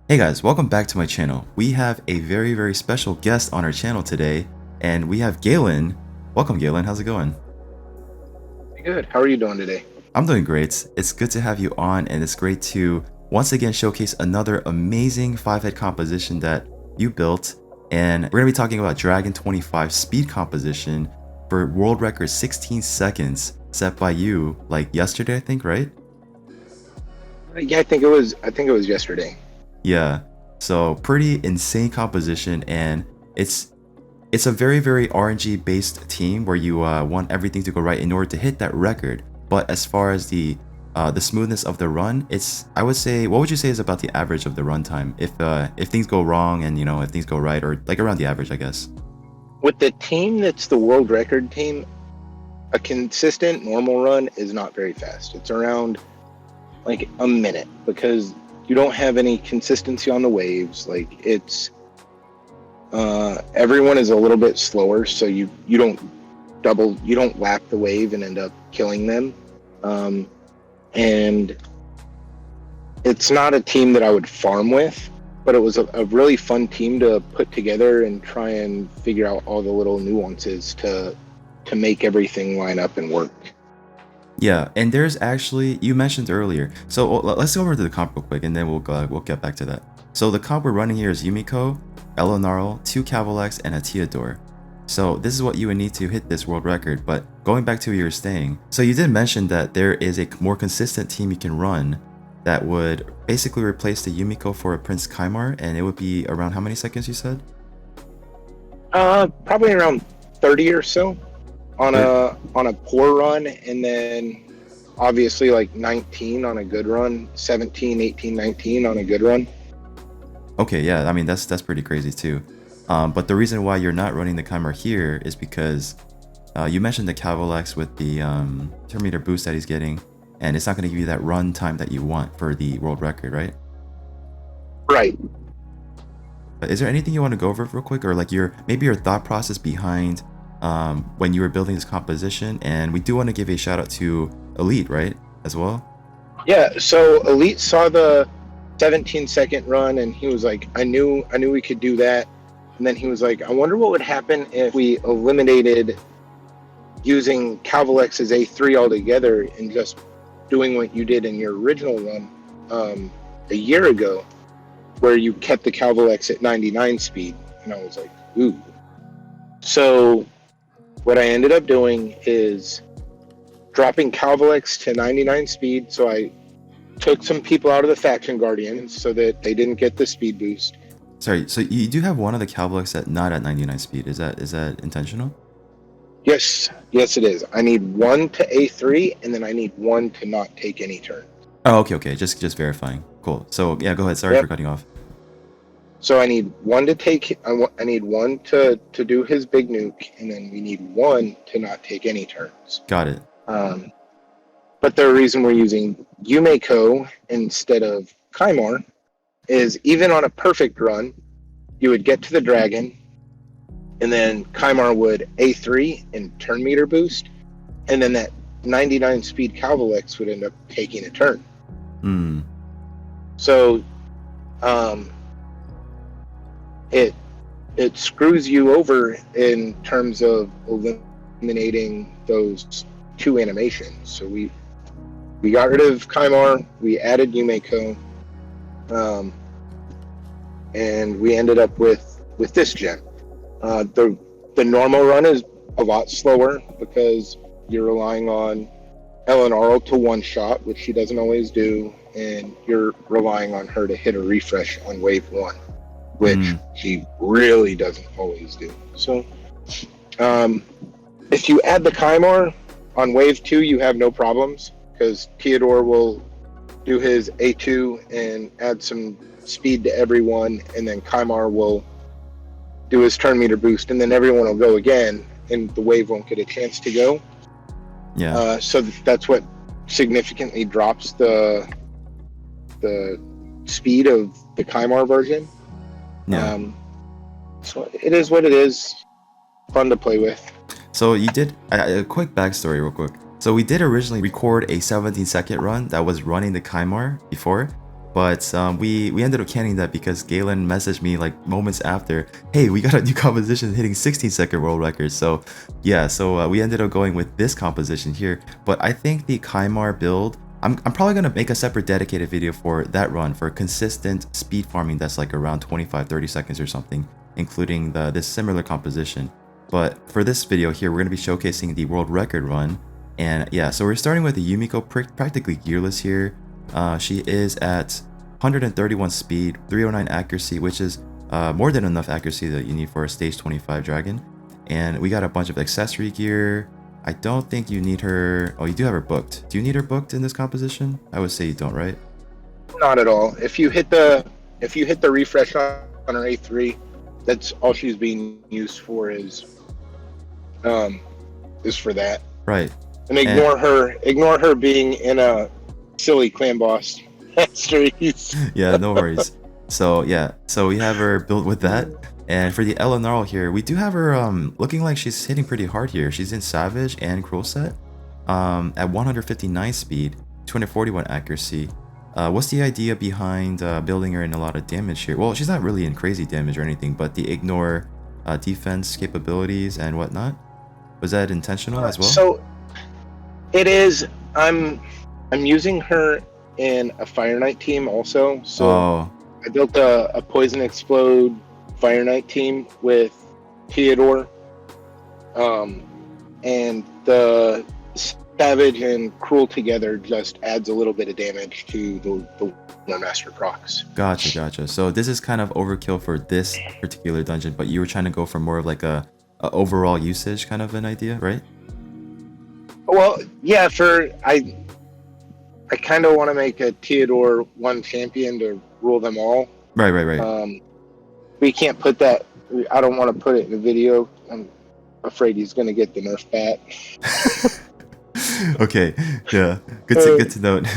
Hey guys, welcome back to my channel. We have a very special guest on our channel today, and we have Galen. Welcome Galen, how's it going? Good. How are you doing today? I'm doing great. It's good to have you on, and it's great to once again showcase another amazing 5-head composition that you built. And we're going to be talking about Dragon 25 speed composition for world record 16 seconds set by you like yesterday, I think, right? Yeah, I think it was yesterday. Yeah. So pretty insane composition, and it's a very RNG based team where you want everything to go right in order to hit that record. But as far as the smoothness of the run, I would say, what would you say is about the average of the run time if things go wrong and if things go right, or like around the average, I guess. With the team that's the world record team, a consistent normal run is not very fast. It's around like a minute because you don't have any consistency on the waves. Like it's everyone is a little bit slower, so you don't lap the wave and end up killing them. And it's not a team that I would farm with, but it was a really fun team to put together and try and figure out all the little nuances to make everything line up and work. Yeah, and there's actually, you mentioned earlier, so let's go over to the comp real quick, and then we'll get back to that. So the comp we're running here is Yumiko, Eleonarl, 2 Cavalex, and a Teodor. So this is what you would need to hit this world record. But going back to where you were staying, so you did mention that there is a more consistent team you can run that would basically replace the Yumiko for a Prince Kaimar, and it would be around how many seconds you said? Probably around 30 or so on Thir- a poor run, and then obviously like 19 on a good run, 17, 18, 19 on a good run. Okay, yeah, I mean that's pretty crazy too. But the reason why you're not running the Kaimar here is because you mentioned the Cavalex with the turn boost that he's getting, and it's not going to give you that run time that you want for the world record, right? Right. But is there anything you want to go over real quick, or like maybe your thought process behind when you were building this composition? And we do want to give a shout out to Elite, right, as well. Yeah, so Elite saw the 17-second run and he was like, I knew we could do that. And then he was like, I wonder what would happen if we eliminated using Calvalex's A3 altogether and just doing what you did in your original run a year ago, where you kept the Calvalex at 99 speed. And I was like, ooh. So what I ended up doing is dropping Calvalex to 99 speed. So I took some people out of the faction guardians so that they didn't get the speed boost. Sorry, so you do have one of the Cavalex that not at 99 speed. Is that intentional? Yes, it is. I need one to A3, and then I need one to not take any turn. Oh, okay. Just verifying. Cool. So yeah, go ahead. Sorry for Yep. cutting off. So I need one to take. I need one to do his big nuke, and then we need one to not take any turns. Got it. Um, but the reason we're using Yumeko instead of Kaimar is even on a perfect run, you would get to the dragon, and then Kaimar would A3 and turn meter boost, and then that 99 speed Calvalex would end up taking a turn. Hmm. So it screws you over in terms of eliminating those 2 animations. So we got rid of Kaimar, we added Yumeko, and we ended up with this gem. The normal run is a lot slower because you're relying on Eleonarl to one shot, which she doesn't always do, and you're relying on her to hit a refresh on wave 1, which she really doesn't always do. So if you add the Kaimar on wave 2, you have no problems because Teodor will do his A2 and add some speed to everyone, and then Kaimar will do his turn meter boost, and then everyone will go again, and the wave won't get a chance to go. Yeah. So that's what significantly drops the speed of the Kaimar version. Yeah. So it is what it is. Fun to play with. So you did a quick backstory real quick. So we did originally record a 17-second run that was running the Kaimar before, But we ended up canning that because Galen messaged me like moments after, hey, we got a new composition hitting 16-second world record. So yeah, so we ended up going with this composition here. But I think the Kaimar build, I'm probably gonna make a separate dedicated video for that run for consistent speed farming that's like around 25-30 seconds or something, including this similar composition. But for this video here, we're gonna be showcasing the world record run. And yeah, so we're starting with the Yumiko practically gearless here. She is at 131 speed, 309 accuracy, which is more than enough accuracy that you need for a stage 25 dragon. And we got a bunch of accessory gear. I don't think you need her. Oh, you do have her booked. Do you need her booked in this composition? I would say you don't, right? Not at all. If you hit the refresh on her A3, that's all she's being used for is for that. Right. And ignore her being in a silly clan boss series. Yeah, no worries. So yeah, so we have her built with that. And for the Ella Gnarl here, we do have her looking like she's hitting pretty hard here. She's in Savage and Cruel set at 159 speed, 241 accuracy. What's the idea behind building her in a lot of damage here? Well, she's not really in crazy damage or anything, but the ignore defense capabilities and whatnot. Was that intentional as well? So it is. I'm using her in a Fire Knight team also. So I built a Poison Explode Fire Knight team with Theodore, and the Savage and Cruel together just adds a little bit of damage to the Master procs. Gotcha. So this is kind of overkill for this particular dungeon, but you were trying to go for more of like a overall usage kind of an idea, right? Well, yeah. I kind of want to make a Theodore one champion to rule them all. Right. We can't put that. I don't want to put it in the video. I'm afraid he's going to get the nerf bat. Okay, yeah, good to note.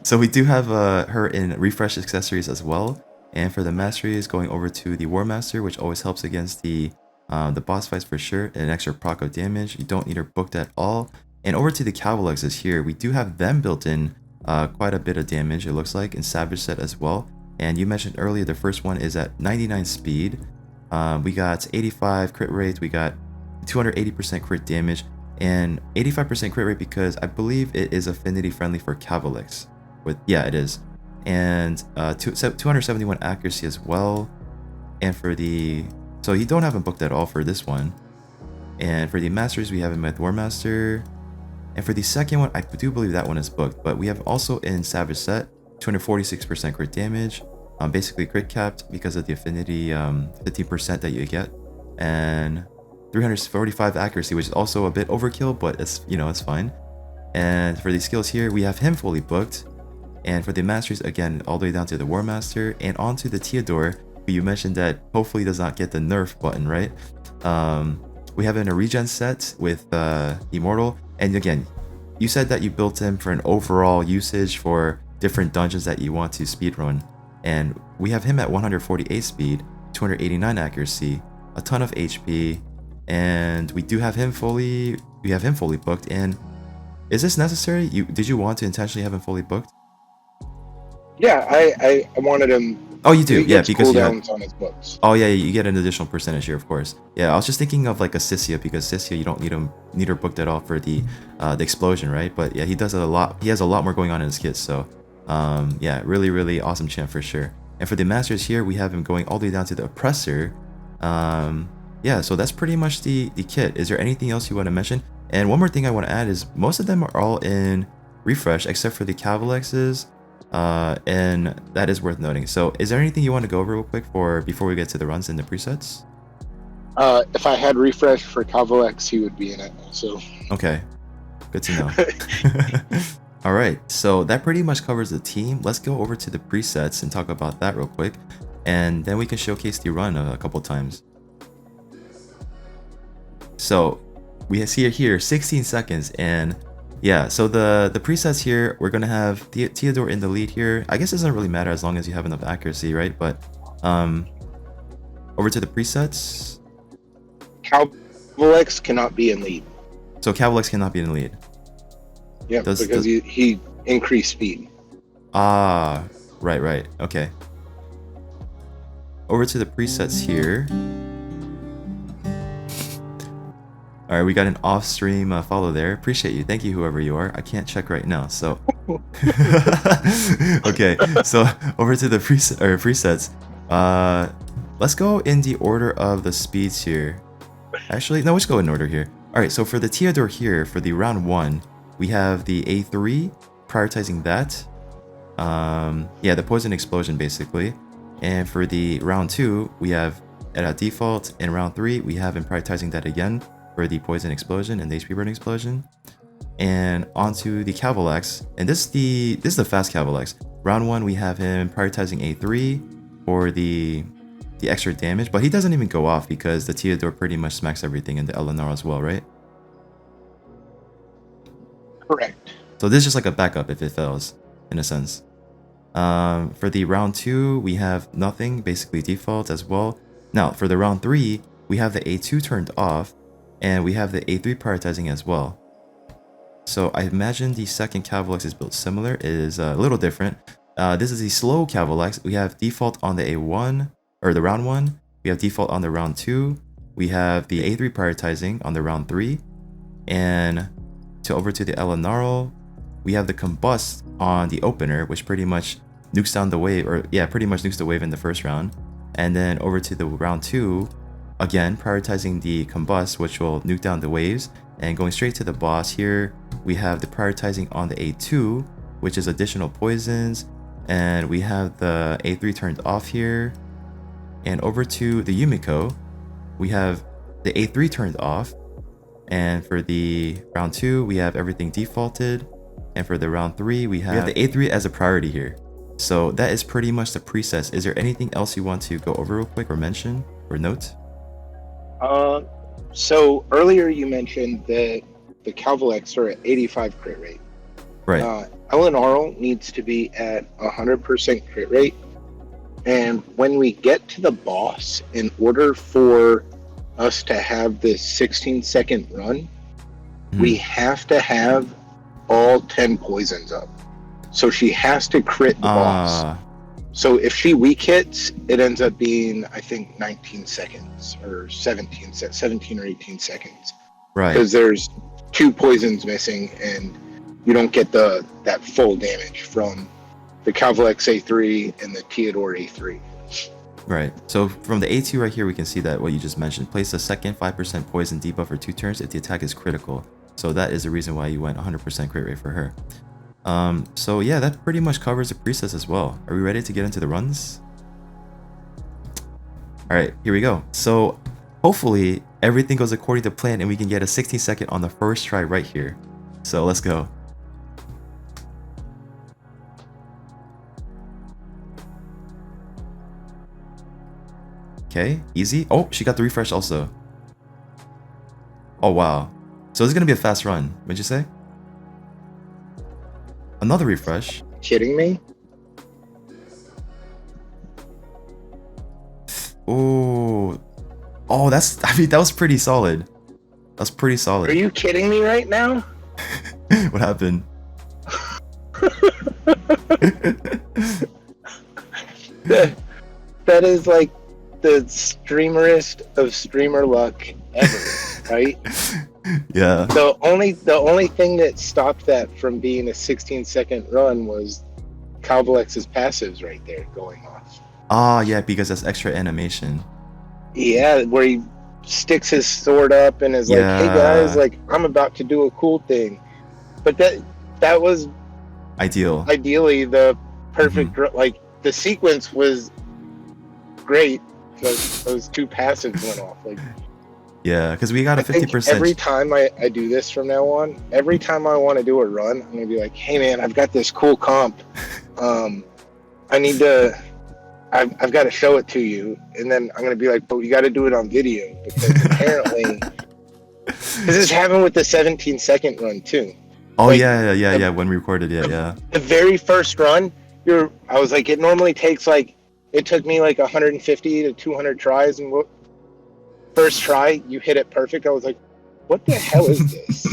So we do have her in refresh accessories as well, and for the masteries, going over to the War Master, which always helps against the boss fights for sure, and an extra proc of damage. You don't need her booked at all. And over to the Cavalexes here, we do have them built in quite a bit of damage, it looks like, in Savage set as well. And you mentioned earlier the first one is at 99 speed. We got 85 crit rate, we got 280% crit damage, and 85% crit rate because I believe it is affinity friendly for Cavalex. Yeah, it is. And 271 accuracy as well. And for the... So you don't have him booked at all for this one. And for the Masters, we have him with War Master. And for the second one, I do believe that one is booked, but we have also in Savage set 246% crit damage, basically crit capped because of the affinity 15% that you get, and 345 accuracy, which is also a bit overkill, but it's it's fine. And for the skills here, we have him fully booked. And for the Masters, again, all the way down to the War Master and onto the Theodore, who you mentioned that hopefully does not get the nerf button, right? We have in a regen set with Immortal. And again, you said that you built him for an overall usage for different dungeons that you want to speedrun. And we have him at 148 speed, 289 accuracy, a ton of HP, and we have him fully booked. And is this necessary? Did you want to intentionally have him fully booked? Yeah, I wanted him. Oh, you do? Yeah, because you cooldowns on his books. Oh yeah, you get an additional percentage here, of course. Yeah, I was just thinking of like a Sissia, because Sissia you don't need her booked at all for the explosion, right? But yeah, he does a lot. He has a lot more going on in his kit, so yeah, really awesome champ for sure. And for the Masters here, we have him going all the way down to the Oppressor. Yeah, so that's pretty much the kit. Is there anything else you want to mention? And one more thing I want to add is most of them are all in refresh except for the Cavalexes. And that is worth noting. So is there anything you want to go over real quick before we get to the runs and the presets? If I had refresh for Cavalex, he would be in it also. Okay, good to know. All right, so that pretty much covers the team. Let's go over to the presets and talk about that real quick, and then we can showcase the run a couple times. So we see it here, 16 seconds, and yeah, so the presets here, we're gonna have Theodore in the lead here. I guess it doesn't really matter as long as you have enough accuracy, right? But over to the presets. Cavalex cannot be in lead. So Cavalex cannot be in lead. Yeah, because he increased speed. Ah, right. Okay. Over to the presets here. All right, we got an off-stream follow there. Appreciate you. Thank you, whoever you are. I can't check right now, so. Okay, so over to the presets. Let's go in the order of the speeds here. Actually, no, let's go in order here. All right, so for the Theodore here, for the round 1, we have the A3, prioritizing that. Yeah, the poison explosion basically. And for the round 2, we have at default. In round 3, we have him prioritizing that again for the poison explosion and the HP burn explosion. And onto the Cavalex, and this is the fast Cavalex. Round 1, we have him prioritizing A3 for the extra damage, but he doesn't even go off because the Theodore pretty much smacks everything in the Eleanor as well, right? Correct. So this is just like a backup if it fails, in a sense. For the round 2, we have nothing, basically default as well. Now, for the round 3, we have the A2 turned off, and we have the A3 prioritizing as well. So I imagine the second Cavalex is built similar. It is a little different. This is the slow Cavalex. We have default on the A1, or the round 1. We have default on the round 2. We have the A3 prioritizing on the round 3. And over to the Eleanor, we have the combust on the opener, which pretty much nukes down the wave, or yeah, pretty much nukes the wave in the first round. And then over to the round 2, again, prioritizing the combust, which will nuke down the waves. And going straight to the boss here, we have the prioritizing on the A2, which is additional poisons. And we have the A3 turned off here. And over to the Yumiko, we have the A3 turned off. And for the round 2, we have everything defaulted. And for the round 3, we have the A3 as a priority here. So that is pretty much the presets. Is there anything else you want to go over real quick or mention or note? So earlier you mentioned that the Cavalex are at 85 crit rate. Right. Eleanor needs to be at 100% crit rate. And when we get to the boss, in order for us to have this 16-second run, we have to have all 10 poisons up. So she has to crit the boss. So if she weak hits, it ends up being, I think, 19 seconds or 17 or 18 seconds. Right. Because there's 2 poisons missing and you don't get that full damage from the Cavalex A3 and the Theodore A3. Right. So from the A2 right here, we can see that what you just mentioned. Place a second 5% poison debuff for 2 turns if the attack is critical. So that is the reason why you went 100% crit rate for her. So yeah, that pretty much covers the presets as well. Are we ready to get into the runs? All right, here we go. So hopefully everything goes according to plan and we can get a 16-second on the first try right here. So let's go. Okay, easy. Oh, she got the refresh also. Oh, wow. So this is going to be a fast run. What'd you say? Another refresh. Kidding me? Oh, that was pretty solid. That's pretty solid. Are you kidding me right now? What happened? That is like the streamerest of streamer luck ever, right? Yeah. The only thing that stopped that from being a 16-second run was Cavalex's passives right there going off. Ah, yeah, because that's extra animation. Yeah, where he sticks his sword up and is like, "Hey guys, like I'm about to do a cool thing," but that was ideally the perfect like the sequence was great. Those 2 passives went off. Like, yeah, because we got a 50%. Every time I do this from now on, every time I want to do a run, I'm gonna be like, "Hey man, I've got this cool comp. I've got to show it to you," and then I'm gonna be like, "But you got to do it on video because apparently, because this happened with the 17-second run too." Oh like, yeah. When we recorded, yeah. The very first run, I was like, it normally takes like. It took me like 150 to 200 tries, and first try, you hit it perfect. I was like, what the hell is this?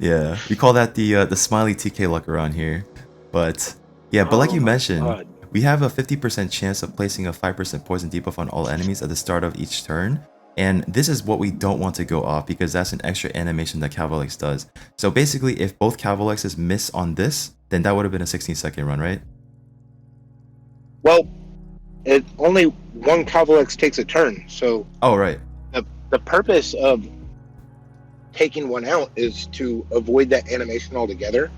Yeah, we call that the Smiley TK luck around here. But yeah, but like Oh you my mentioned, God. we have a 50% chance of placing a 5% poison debuff on all enemies at the start of each turn. And this is what we don't want to go off because that's an extra animation that Cavalex does. So basically, if both Cavalexes miss on this, then that would have been a 16-second run, right? Well, it only one Cavalex takes a turn, so Oh, right. the purpose of taking one out is to avoid that animation altogether.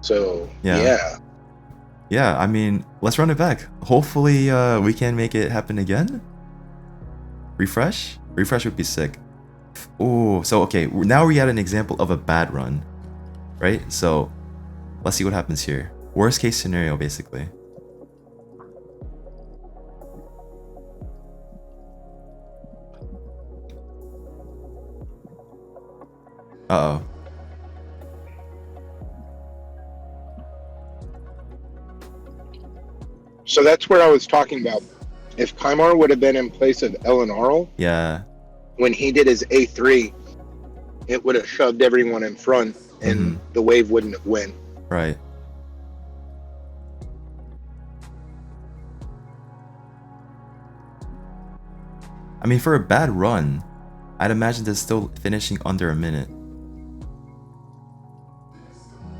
So Yeah. yeah. Yeah, I mean, let's run it back. Hopefully, we can make it happen again. Refresh? Refresh would be sick. Oh, so okay, now we had an example of a bad run, right? So let's see what happens here. Worst case scenario, basically. Uh-oh. So that's where I was talking about. If Kymar would have been in place of Elenarl, Yeah. when he did his A3, it would have shoved everyone in front and the wave wouldn't have win. Right. I mean, for a bad run, I'd imagine that's still finishing under a minute.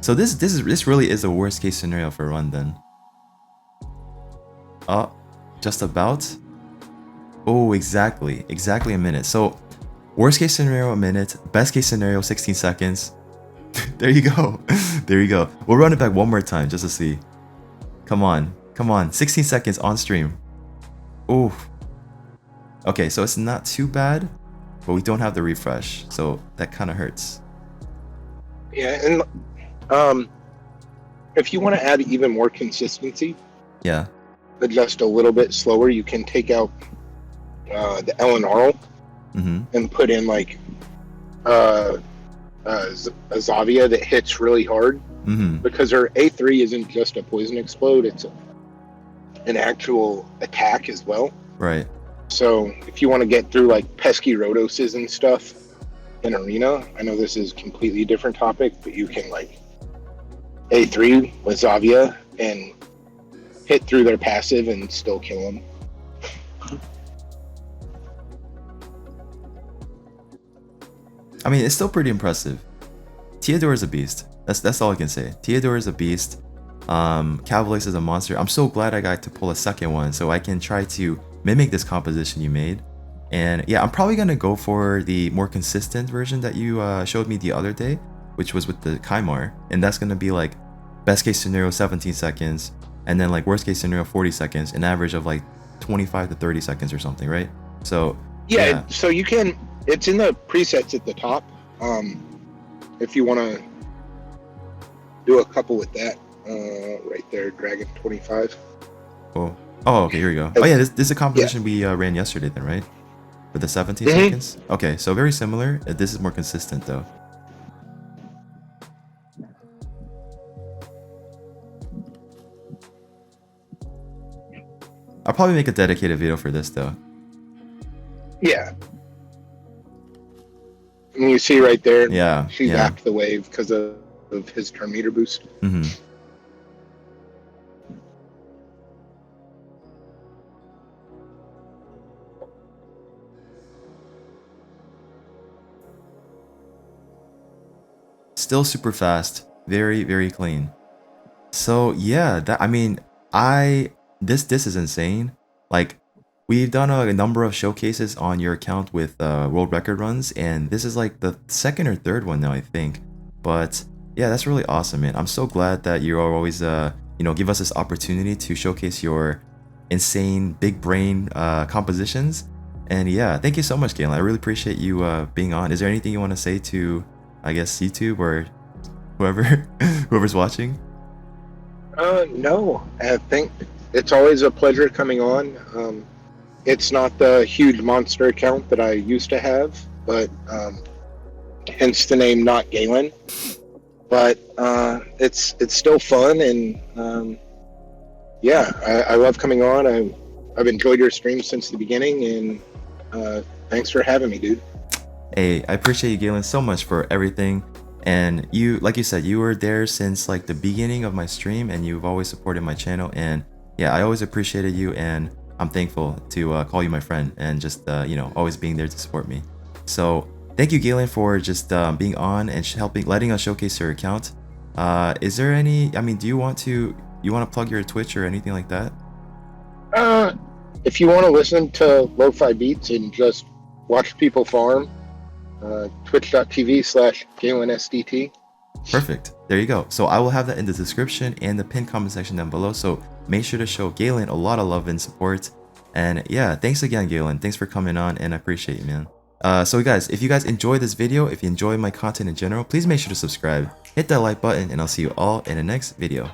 So this really is a worst case scenario for a run then. Oh, just about. Oh, exactly a minute. So worst case scenario a minute, best case scenario 16 seconds. There you go. There you go. We'll run it back one more time just to see. Come on, 16 seconds on stream. Ooh. Okay, so it's not too bad, but we don't have the refresh, so that kind of hurts. Yeah, and if you want to add even more consistency, Yeah. but just a little bit slower, you can take out the Elenarl and put in like a Zavia that hits really hard, because her A3 isn't just a poison explode, it's an actual attack as well. Right. So if you want to get through like pesky Rhodoses and stuff in Arena, I know this is a completely different topic, but you can like A3 with Zavia and hit through their passive and still kill them. I mean, it's still pretty impressive. Theodore is a beast. That's all I can say. Theodore is a beast. Cavalex is a monster. I'm so glad I got to pull a second one so I can try to mimic this composition you made. And yeah, I'm probably gonna go for the more consistent version that you showed me the other day, which was with the Kymar, and that's gonna be like best case scenario 17 seconds, and then like worst case scenario 40 seconds, an average of like 25 to 30 seconds or something, right? So yeah. So you can, it's in the presets at the top. If you want to do a couple with that, right there, Dragon 25. Oh, okay, here we go. Oh yeah, this is a composition we ran yesterday then, right? For the 17 seconds? Okay, so very similar. This is more consistent though. I'll probably make a dedicated video for this though. Yeah. And you see right there, Yeah. she backed the wave because of his turn meter boost. Still super fast, very, very clean. So yeah, that, I mean, this is insane. Like, we've done a number of showcases on your account with world record runs, and this is like the second or third one now, I think. But yeah, that's really awesome, man. I'm so glad that you are always give us this opportunity to showcase your insane big brain compositions. And yeah, thank you so much, Galen. I really appreciate you being on. Is there anything you want to say to, I guess, YouTube or whoever's watching? No, I think it's always a pleasure coming on. It's not the huge monster account that I used to have, but hence the name Not Galen. But it's still fun, and yeah, I love coming on. I've enjoyed your stream since the beginning, and thanks for having me, dude. Hey, I appreciate you, Galen, so much for everything. And you, like you said, you were there since like the beginning of my stream, and you've always supported my channel. And yeah, I always appreciated you, and I'm thankful to call you my friend and just you know, always being there to support me. So thank you, Galen, for just being on and helping, letting us showcase your account. Is there any? I mean, do you want to plug your Twitch or anything like that? If you want to listen to lo-fi beats and just watch people farm, twitch.tv/GalenSDT. Perfect. There you go. So I will have that in the description and the pinned comment section down below. So make sure to show Galen a lot of love and support. And yeah, thanks again, Galen. Thanks for coming on, and I appreciate you, man. So guys, if you guys enjoyed this video, if you enjoy my content in general, please make sure to subscribe, hit that like button, and I'll see you all in the next video.